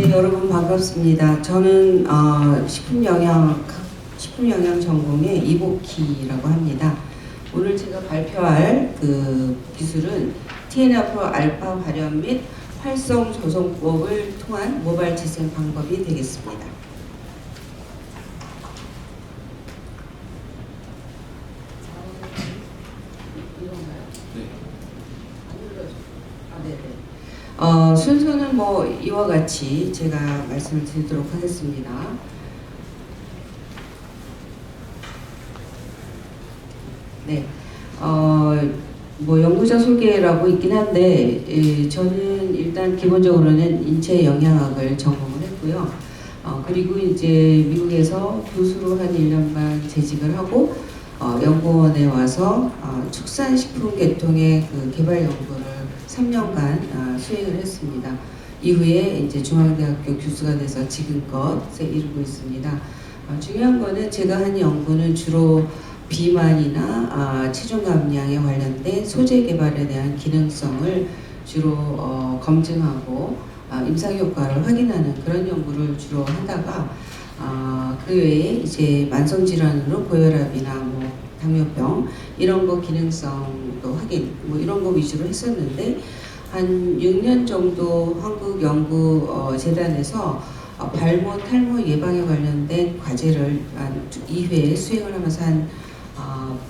네, 여러분 반갑습니다. 저는 식품영양 전공의 이복희라고 합니다. 오늘 제가 발표할 그 기술은 TNF 알파 발현 및 활성 조성법을 통한 모발 재생 방법이 되겠습니다. 순서는 뭐 이와 같이 제가 말씀을 드리도록 하겠습니다. 네, 뭐 연구자 소개라고 있긴 한데 저는 일단 기본적으로는 인체 영양학을 전공을 했고요. 그리고 이제 미국에서 교수로 한 1년 반 재직을 하고 연구원에 와서 축산식품 계통의 그 개발 연구를 3년간 수행을 했습니다. 이후에 이제 중앙대학교 교수가 돼서 지금껏에 이르고 있습니다. 중요한 거는 제가 한 연구는 주로 비만이나 체중 감량에 관련된 소재 개발에 대한 기능성을 주로 검증하고 임상 효과를 확인하는 그런 연구를 주로 하다가 그 외에 이제 만성 질환으로 고혈압이나 뭐 당뇨병 이런 거 기능성도 확인 뭐 이런 거 위주로 했었는데 한 6년 정도 한국연구재단에서 발모 탈모 예방에 관련된 과제를 한 2회 수행을 하면서 한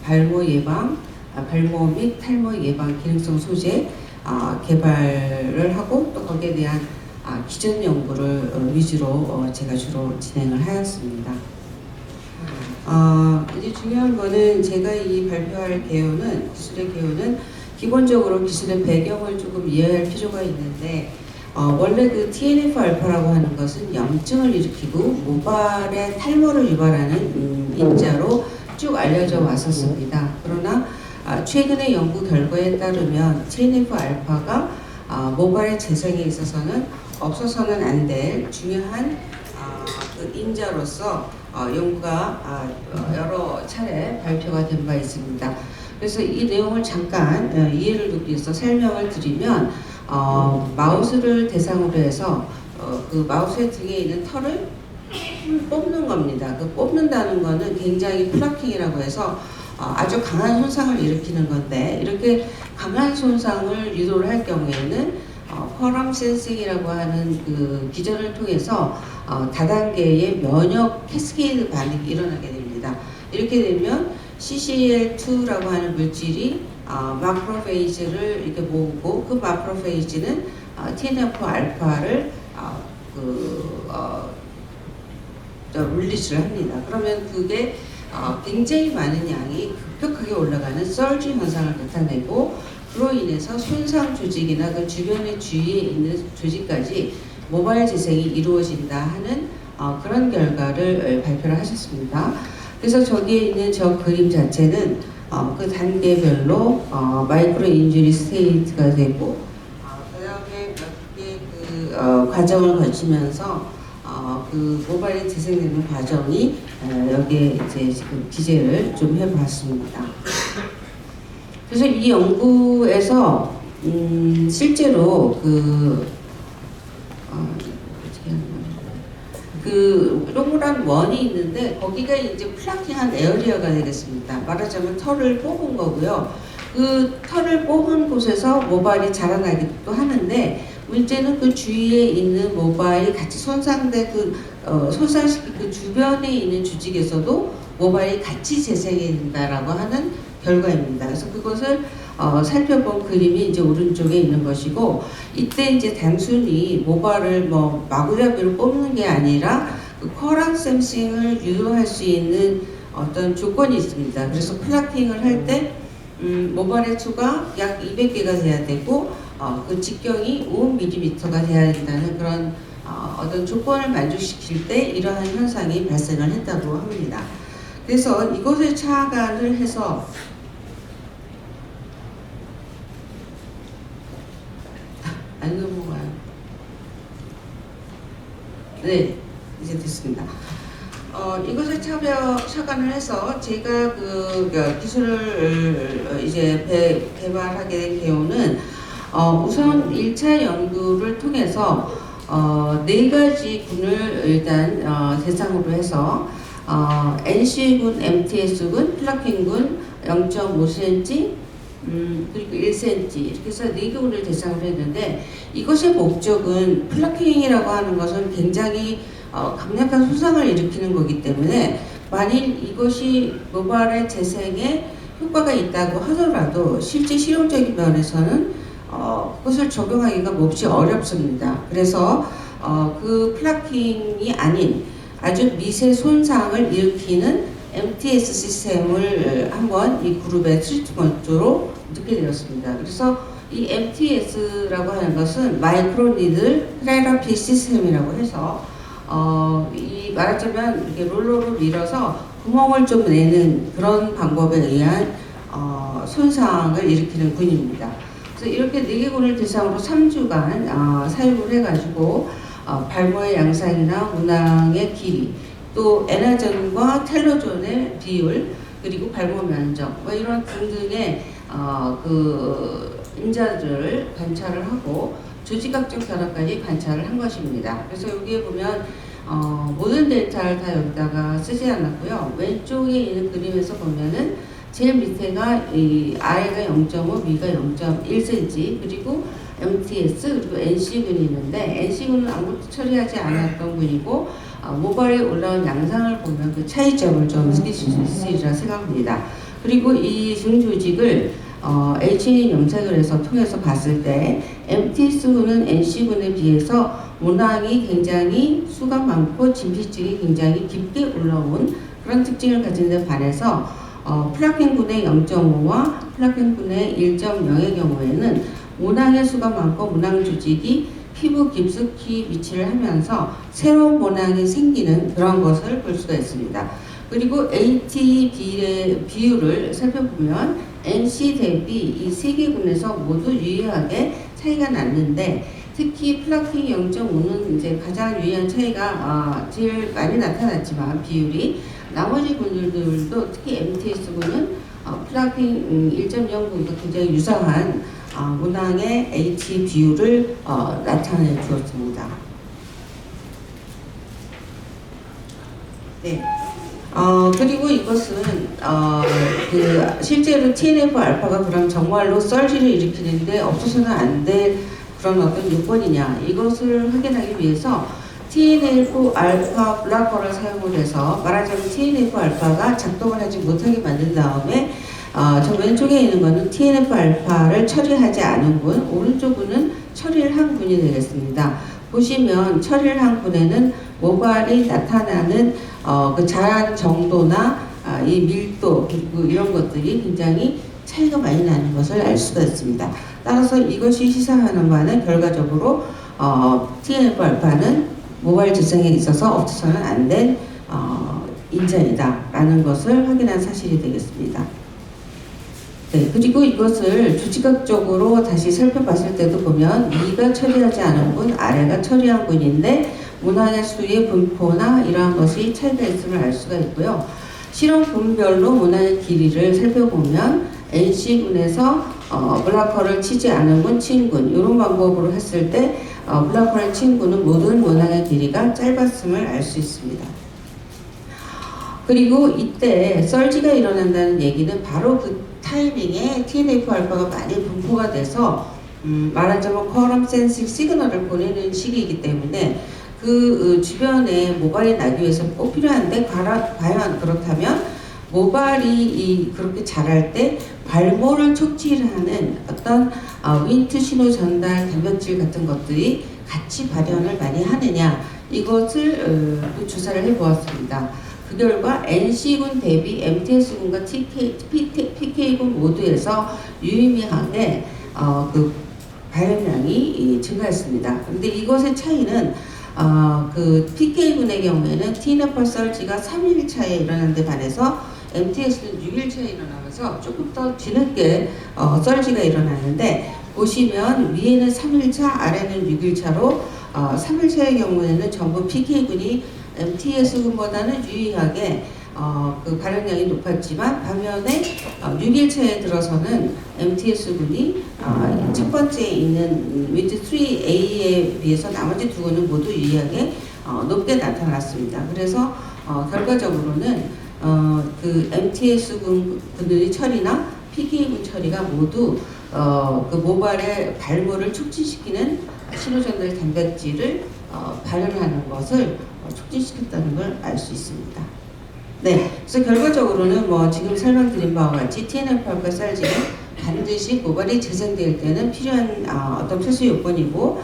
발모 예방, 발모 및 탈모 예방 기능성 소재 개발을 하고 또 거기에 대한 기존 연구를 위주로 제가 주로 진행을 하였습니다. 이제 중요한 거는 제가 이 발표할 개요는 기술의 개요는 기본적으로 기술의 배경을 조금 이해할 필요가 있는데 원래 그 TNF 알파라고 하는 것은 염증을 일으키고 모발의 탈모를 유발하는 인자로 쭉 알려져 왔었습니다. 그러나 최근의 연구 결과에 따르면 TNF 알파가 모발의 재생에 있어서는 없어서는 안 될 중요한 그 인자로서 연구가 여러 차례 발표가 된 바 있습니다. 그래서 이 내용을 잠깐 이해를 돕기 위해서 설명을 드리면 마우스를 대상으로 해서 그 마우스의 등에 있는 털을 뽑는 겁니다. 그 뽑는다는 거는 굉장히 플러킹이라고 해서 아주 강한 손상을 일으키는 건데 이렇게 강한 손상을 유도를 할 경우에는 쿼럼 센싱이라고 하는 그 기전을 통해서 다단계의 면역 캐스케이드 반응이 일어나게 됩니다. 이렇게 되면 CCL2라고 하는 물질이 마크로페이지를 이렇게 모으고 그 마크로페이지는 TNF 알파를 릴리즈를 합니다. 그러면 그게 굉장히 많은 양이 급격하게 올라가는 서지 현상을 나타내고 그로 인해서 손상 조직이나 그 주변의 주위에 있는 조직까지 모발 재생이 이루어진다 하는 그런 결과를 발표를 하셨습니다. 그래서 저기에 있는 저 그림 자체는 그 단계별로 마이크로 인주리 스테이트가 되고 그 다음에 몇 개 그 과정을 거치면서 그 모발이 재생되는 과정이 여기에 이제 지금 기재를 좀 해봤습니다. 그래서 이 연구에서 실제로 그 로무란 원이 있는데 거기가 이제 플라킹한 에어리어가 되겠습니다. 말하자면 털을 뽑은 거고요. 그 털을 뽑은 곳에서 모발이 자라나기도 하는데 문제는 그 주위에 있는 모발이 같이 손상된 손상시킨 그 주변에 있는 조직에서도 모발이 같이 재생이 된다라고 하는 결과입니다. 그래서 그것을 살펴본 그림이 이제 오른쪽에 있는 것이고 이때 이제 단순히 모발을 뭐 마구잡이로 뽑는 게 아니라 그 쿼럼 센싱을 유도할 수 있는 어떤 조건이 있습니다. 그래서 플라킹을 할 때 모발의 수가 약 200개가 돼야 되고 그 직경이 5mm가 돼야 된다는 그런 어떤 조건을 만족시킬 때 이러한 현상이 발생을 했다고 합니다. 그래서 이것을 착안을 해서 안 넘어가요. 네, 이제 됐습니다. 이것을 착안을 해서 제가 그 기술을 이제 개발하게 된 개요는 우선 1차 연구를 통해서 네 가지 군을 일단 대상으로 해서 NC군, MTS군, 플라킹군 0.5cm, 그리고 1cm 이렇게 해서 4개 군을 대상으로 했는데 이것의 목적은 플라킹이라고 하는 것은 굉장히 강력한 소상을 일으키는 거기 때문에 만일 이것이 모발의 재생에 효과가 있다고 하더라도 실제 실용적인 면에서는 그것을 적용하기가 몹시 어렵습니다. 그래서 그 플라킹이 아닌 아주 미세 손상을 일으키는 MTS 시스템을 한번 이 그룹의 트리트먼트로 넣게 되었습니다. 그래서 이 MTS라고 하는 것은 마이크로 니들 테라피 시스템이라고 해서 이 말하자면 이렇게 롤러로 밀어서 구멍을 좀 내는 그런 방법에 의한 손상을 일으키는 군입니다. 그래서 이렇게 4개 군을 대상으로 3주간 사육을 해가지고 발모의 양상이나 문항의 길이, 또 에나전과 텔로존의 비율, 그리고 발모 면적, 뭐 이런 등등의 그 인자들을 관찰을 하고 조직학적 변화까지 관찰을 한 것입니다. 그래서 여기에 보면 모든 데이터를 다 여기다가 쓰지 않았고요. 왼쪽에 있는 그림에서 보면은 제일 밑에가 아래가 0.5, 위가 0.1cm, 그리고 MTS, 그리고 NC군이 있는데 NC군은 아무것도 처리하지 않았던 군이고 모발에 올라온 양상을 보면 그 차이점을 좀 느낄 수 있으리라 생각합니다. 그리고 이 중조직을 H&E 염색을 해서 통해서 봤을 때 MTS군은 NC군에 비해서 문항이 굉장히 수가 많고 진피층이 굉장히 깊게 올라온 그런 특징을 가진 데 반해서 플라킹군의 0.5와 플라킹군의 1.0의 경우에는 문항의 수가 많고 문항 조직이 피부 깊숙이 위치를 하면서 새로운 문항이 생기는 그런 것을 볼 수가 있습니다. 그리고 AT 비율을 살펴보면 NC 대비 이 3개 군에서 모두 유의하게 차이가 났는데 특히 플라킹 0.5는 이제 가장 유의한 차이가 제일 많이 나타났지만 비율이 나머지 군들도 특히 MTS군은 플라킹 1.0군과 굉장히 유사한 문항의 H 비율을 나타내 주었습니다. 네. 그리고 이것은 실제로 TNF 알파가 그럼 정말로 썰지를 일으키는데 없어서는 안 될 그런 어떤 요건이냐 이것을 확인하기 위해서 TNF 알파 블라커를 사용을 해서 말하자면 TNF 알파가 작동을 하지 못하게 만든 다음에 저 왼쪽에 있는 거는 TNF 알파를 처리하지 않은 군, 오른쪽 군은 처리를 한 군이 되겠습니다. 보시면 처리를 한 군에는 모발이 나타나는 그 자란 정도나 이 밀도 그리고 이런 것들이 굉장히 차이가 많이 나는 것을 알 수가 있습니다. 따라서 이것이 시사하는 바는 결과적으로 TNF 알파는 모발 재생에 있어서 없어서는 안 된 인자이다 라는 것을 확인한 사실이 되겠습니다. 네, 그리고 이것을 조직학적으로 다시 살펴봤을 때도 보면 위가 처리하지 않은 군, 아래가 처리한 군인데 문항의 수의 분포나 이러한 것이 차이가 있음을 알 수가 있고요. 실험 군별로 문항의 길이를 살펴보면 NC군에서 블라커를 치지 않은 군, 친 군 이런 방법으로 했을 때 블라커를 친 군은 모든 문항의 길이가 짧았음을 알 수 있습니다. 그리고 이때 썰지가 일어난다는 얘기는 바로 그 타이밍에 TNF 알파가 많이 분포가 돼서 말하자면 쿼럼 센싱 시그널을 보내는 시기이기 때문에 그 주변에 모발이 나기 위해서 꼭 필요한데 과연 그렇다면 모발이 그렇게 자랄 때 발모를 촉진하는 어떤 윈트 신호 전달 단백질 같은 것들이 같이 발현을 많이 하느냐 이것을 조사를 해보았습니다. 그 결과 NC군 대비 MTS군과 PK군 모두에서 유의미하게 그 발현량이 증가했습니다. 그런데 이것의 차이는 그 PK군의 경우에는 TNF 썰지가 3일 차에 일어난 데 반해서 MTS는 6일 차에 일어나면서 조금 더 뒤늦게 썰지가 일어나는데 보시면 위에는 3일차, 아래는 6일차로 3일차의 경우에는 전부 PK군이 MTS군보다는 유의하게 그 발현량이 높았지만 반면에 6일차에 들어서는 MTS군이 첫 번째에 있는 위드 3A에 비해서 나머지 두 군은 모두 유의하게 높게 나타났습니다. 그래서 결과적으로는 그 MTS 군들의 처리나 PK군 처리가 모두 그 모발의 발모를 촉진시키는 신호전달 단백질을 발현하는 것을 촉진시켰다는 걸 알 수 있습니다. 네, 그래서 결과적으로는 뭐 지금 설명드린 바와 같이 TNF-알파 쌀지는 반드시 모발이 재생될 때는 필요한 어떤 필수 요건이고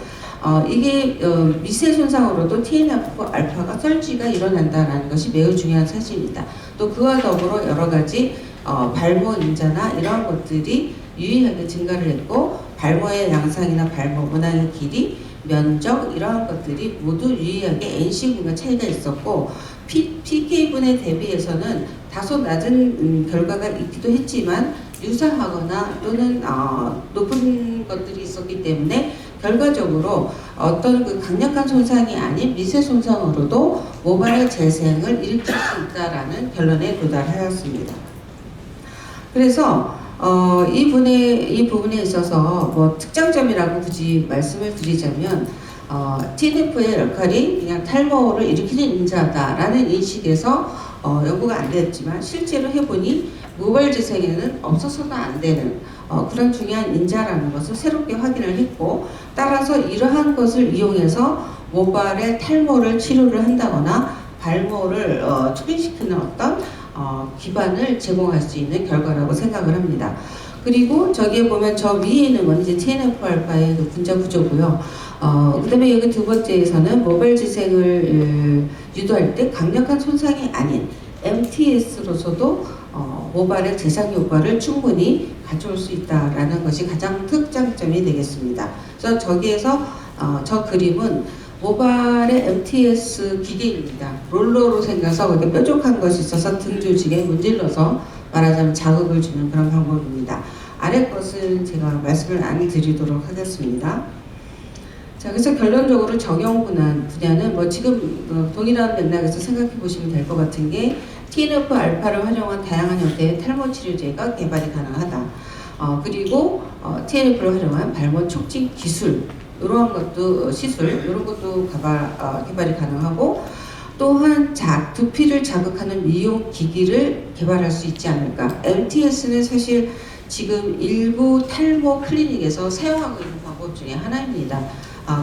이게 미세 손상으로도 TNF-알파가 썰지가 일어난다는 것이 매우 중요한 사실입니다. 또 그와 더불어 여러 가지 발모 인자나 이러한 것들이 유의하게 증가를 했고 발모의 양상이나 발모 문항의 길이, 면적 이러한 것들이 모두 유의하게 NC군과 차이가 있었고 PK군에 대비해서는 다소 낮은 결과가 있기도 했지만 유사하거나 또는 높은 것들이 있었기 때문에 결과적으로 어떤 그 강력한 손상이 아닌 미세 손상으로도 모발의 재생을 일으킬 수 있다라는 결론에 도달하였습니다. 그래서 이 부분에 있어서 뭐 특장점이라고 굳이 말씀을 드리자면 TNF의 역할이 그냥 탈모를 일으키는 인자다라는 인식에서 연구가 안 됐지만 실제로 해보니 모발 재생에는 없어서도 안 되는 그런 중요한 인자라는 것을 새롭게 확인을 했고 따라서 이러한 것을 이용해서 모발의 탈모를 치료를 한다거나 발모를 촉진시키는 어떤 기반을 제공할 수 있는 결과라고 생각을 합니다. 그리고 저기에 보면 저 위에 있는 건 이제 TNF-알파의 그 분자 구조고요. 그 다음에 여기 두 번째에서는 모발 재생을 유도할 때 강력한 손상이 아닌 MTS로서도 모발의 재생 효과를 충분히 가져올 수 있다라는 것이 가장 특장점이 되겠습니다. 그래서 저기에서 저 그림은 모발의 MTS 기계입니다. 롤러로 생겨서 이렇게 뾰족한 것이 있어서 등 조직에 문질러서 말하자면 자극을 주는 그런 방법입니다. 아래 것은 제가 말씀을 안 드리도록 하겠습니다. 자, 그래서 결론적으로 적용 분야는 뭐 지금 동일한 맥락에서 생각해 보시면 될 것 같은 게 TNF-알파를 활용한 다양한 형태의 탈모 치료제가 개발이 가능하다. 그리고 TNF를 활용한 발모 촉진 기술 이러한 것도 시술 이런 것도 개발이 가능하고 또한 두피를 자극하는 미용 기기를 개발할 수 있지 않을까. MTS는 사실 지금 일부 탈모 클리닉에서 사용하고 있는 방법 중에 하나입니다.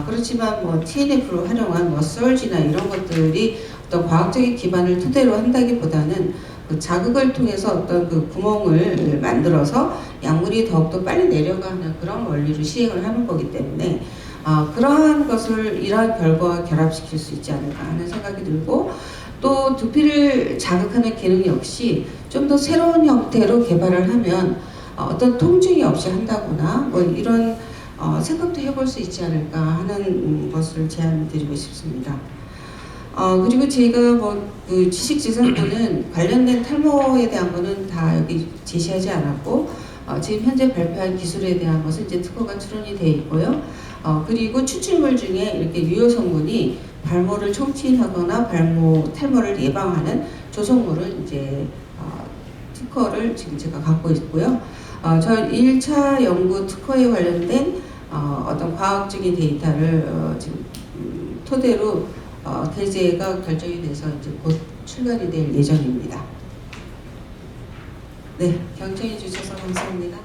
그렇지만 뭐 TNF를 활용한 뭐 썰지나 이런 것들이 어떤 과학적인 기반을 토대로 한다기보다는 그 자극을 통해서 어떤 그 구멍을 만들어서 약물이 더욱더 빨리 내려가는 그런 원리로 시행을 하는 거기 때문에 그러한 것을 이러한 결과와 결합시킬 수 있지 않을까 하는 생각이 들고 또 두피를 자극하는 기능 역시 좀 더 새로운 형태로 개발을 하면 어떤 통증이 없이 한다거나 뭐 이런 생각도 해볼 수 있지 않을까 하는 것을 제안드리고 싶습니다. 그리고 제가 그 지식재산부는 관련된 탈모에 대한 거는 다 여기 제시하지 않았고 지금 현재 발표한 기술에 대한 것은 이제 특허가 출원이 되어 있고요. 그리고 추출물 중에 이렇게 유효 성분이 발모를 촉진하거나 탈모를 예방하는 조성물은 이제 특허를 지금 제가 갖고 있고요. 저 1차 연구 특허에 관련된 어떤 과학적인 데이터를 지금 토대로 대제가 결정이 돼서 이제 곧 출간이 될 예정입니다. 네, 경청해 주셔서 감사합니다.